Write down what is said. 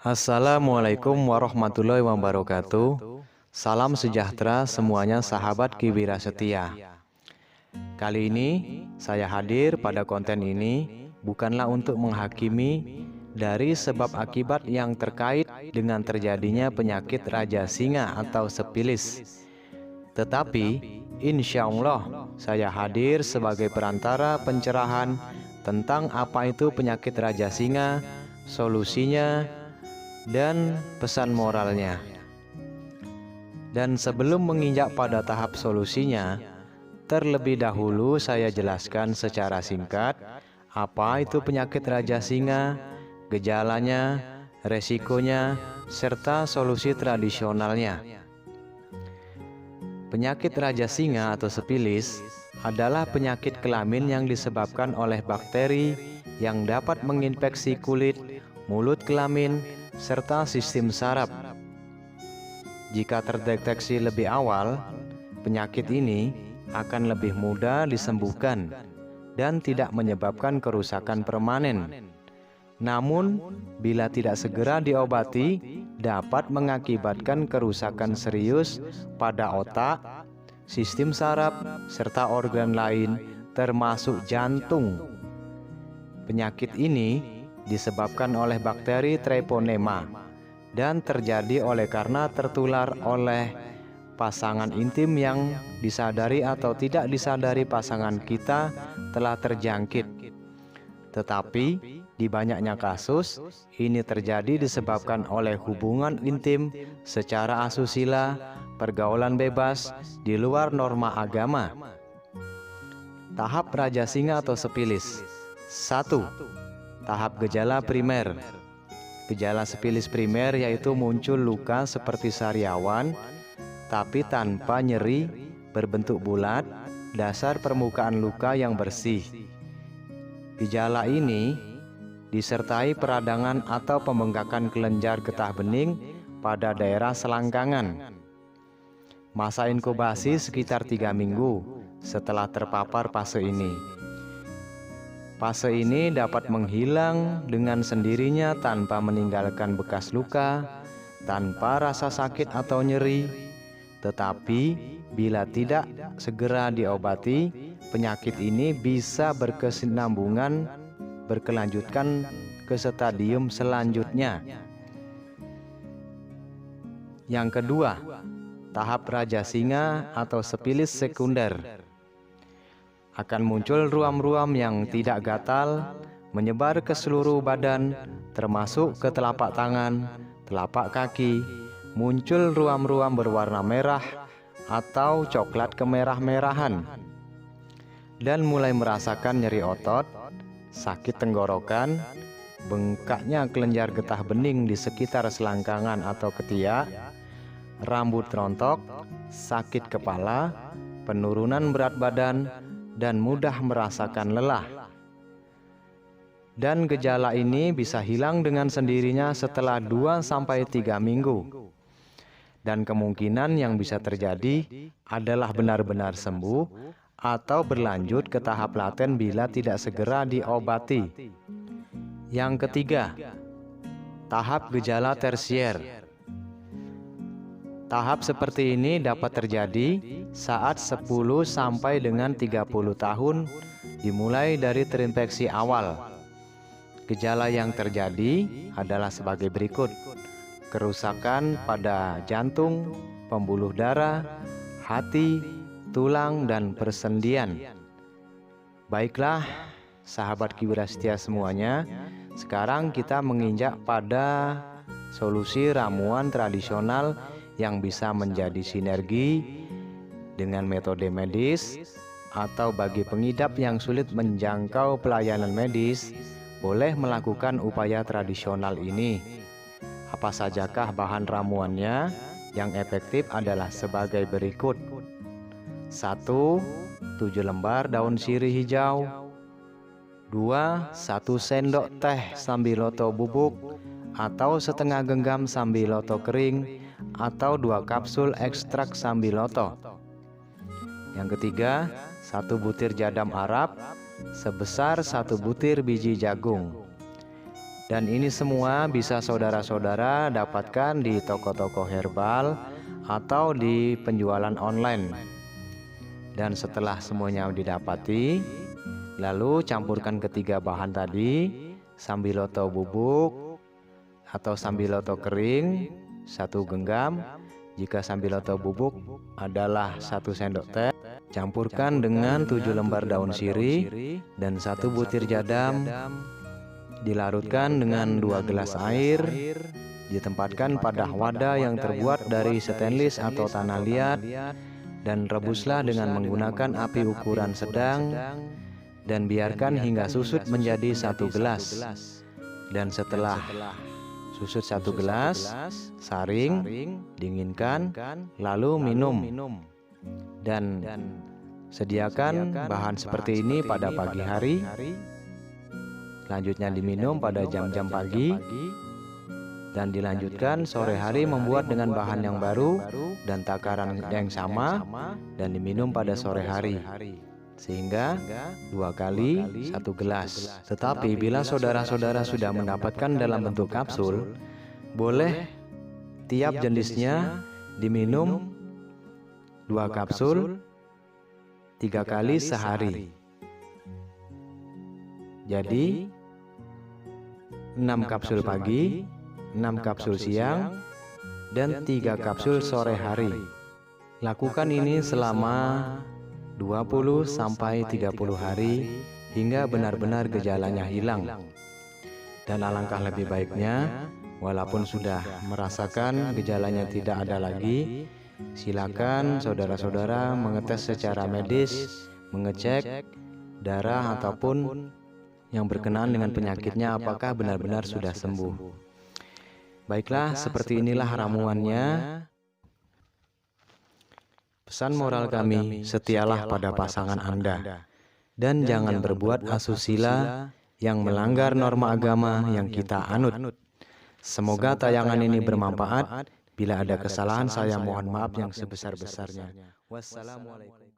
Assalamualaikum warahmatullahi wabarakatuh. Salam sejahtera semuanya sahabat Kiwira Setia. Kali ini saya hadir pada konten ini bukanlah untuk menghakimi dari sebab akibat yang terkait dengan terjadinya penyakit Raja Singa atau sepilis. Tetapi insya Allah saya hadir sebagai perantara pencerahan tentang apa itu penyakit Raja Singa, solusinya, dan pesan moralnya. Dan sebelum menginjak pada tahap solusinya, terlebih dahulu saya jelaskan secara singkat apa itu penyakit Raja Singa, gejalanya, resikonya, serta solusi tradisionalnya. Penyakit Raja Singa atau sepilis adalah penyakit kelamin yang disebabkan oleh bakteri yang dapat menginfeksi kulit, mulut kelamin, serta sistem saraf. Jika terdeteksi lebih awal, penyakit ini akan lebih mudah disembuhkan dan tidak menyebabkan kerusakan permanen. Namun, bila tidak segera diobati, dapat mengakibatkan kerusakan serius pada otak, sistem saraf, serta organ lain termasuk jantung. Penyakit ini disebabkan oleh bakteri Treponema dan terjadi oleh karena tertular oleh pasangan intim yang disadari atau tidak disadari pasangan kita telah terjangkit. Tetapi di banyaknya kasus ini terjadi disebabkan oleh hubungan intim secara asusila, pergaulan bebas di luar norma agama. Tahap Raja Singa atau sepilis. 1. Tahap gejala primer. Gejala sepilis primer yaitu muncul luka seperti sariawan tapi tanpa nyeri, berbentuk bulat, dasar permukaan luka yang bersih. Gejala ini disertai peradangan atau pembengkakan kelenjar getah bening pada daerah selangkangan. Masa inkubasi sekitar 3 minggu setelah terpapar fase ini. Fase ini dapat menghilang dengan sendirinya tanpa meninggalkan bekas luka, tanpa rasa sakit atau nyeri. Tetapi bila tidak segera diobati, penyakit ini bisa berkesinambungan berkelanjutkan ke stadium selanjutnya. Yang kedua, tahap Raja Singa atau sepilis sekunder. Akan muncul ruam-ruam yang tidak gatal, menyebar ke seluruh badan, termasuk ke telapak tangan, telapak kaki. Muncul ruam-ruam berwarna merah atau coklat kemerah-merahan, dan mulai merasakan nyeri otot, sakit tenggorokan, bengkaknya kelenjar getah bening di sekitar selangkangan atau ketiak, rambut rontok, sakit kepala, penurunan berat badan, dan mudah merasakan lelah. Dan gejala ini bisa hilang dengan sendirinya setelah 2-3 minggu. Dan kemungkinan yang bisa terjadi adalah benar-benar sembuh atau berlanjut ke tahap laten bila tidak segera diobati. Yang ketiga, tahap gejala tersier. Tahap seperti ini dapat terjadi saat 10 sampai dengan 30 tahun dimulai dari terinfeksi awal. Gejala yang terjadi adalah sebagai berikut: kerusakan pada jantung, pembuluh darah, hati, tulang, dan persendian. Baiklah, sahabat Kiwira Setia semuanya, sekarang kita menginjak pada solusi ramuan tradisional yang bisa menjadi sinergi dengan metode medis, atau bagi pengidap yang sulit menjangkau pelayanan medis, boleh melakukan upaya tradisional ini. Apa sajakah bahan ramuannya? Yang efektif adalah sebagai berikut. 1. 7 lembar daun sirih hijau. 2. 1 sendok teh sambiloto bubuk atau setengah genggam sambiloto kering, atau 2 kapsul ekstrak sambiloto. Yang ketiga, 1 butir jadam Arab sebesar 1 butir biji jagung. Dan ini semua bisa saudara-saudara dapatkan di toko-toko herbal atau di penjualan online. Dan setelah semuanya didapati, lalu campurkan ketiga bahan tadi, sambiloto bubuk atau sambiloto kering 1 genggam. Jika sambiloto bubuk adalah 1 sendok teh, campurkan dengan 7 lembar daun sirih dan 1 butir jadam. Dilarutkan dengan 2 gelas air, ditempatkan pada wadah yang terbuat dari stainless atau tanah liat, dan rebuslah dengan menggunakan api ukuran sedang, dan biarkan hingga susut menjadi 1 gelas. Dan setelah susut 1 gelas, saring, dinginkan, lalu minum. Dan sediakan bahan seperti ini pada pagi hari. Selanjutnya diminum pada jam-jam pagi, dan dilanjutkan sore hari membuat dengan bahan yang baru dan takaran yang sama, dan diminum pada sore hari, sehingga 2 kali 1 gelas. Tetapi bila saudara-saudara sudah mendapatkan dalam bentuk kapsul, boleh tiap jenisnya diminum 2 kapsul 3 kali sehari. Jadi 6 kapsul pagi, 6 kapsul siang, dan 3 kapsul sore hari. Lakukan ini selama 20-30 hari hingga benar-benar gejalanya hilang. Dan alangkah lebih baiknya, walaupun sudah merasakan gejalanya tidak ada lagi, silakan saudara-saudara mengetes secara medis, mengecek darah ataupun yang berkenaan dengan penyakitnya apakah benar-benar sudah sembuh. Baiklah, seperti inilah ramuannya. Pesan moral kami, setialah pada pasangan Anda, dan jangan berbuat asusila yang melanggar norma agama yang kita anut. Semoga tayangan ini bermanfaat. Bila ada kesalahan, saya mohon maaf yang sebesar-besarnya. Wassalamualaikum.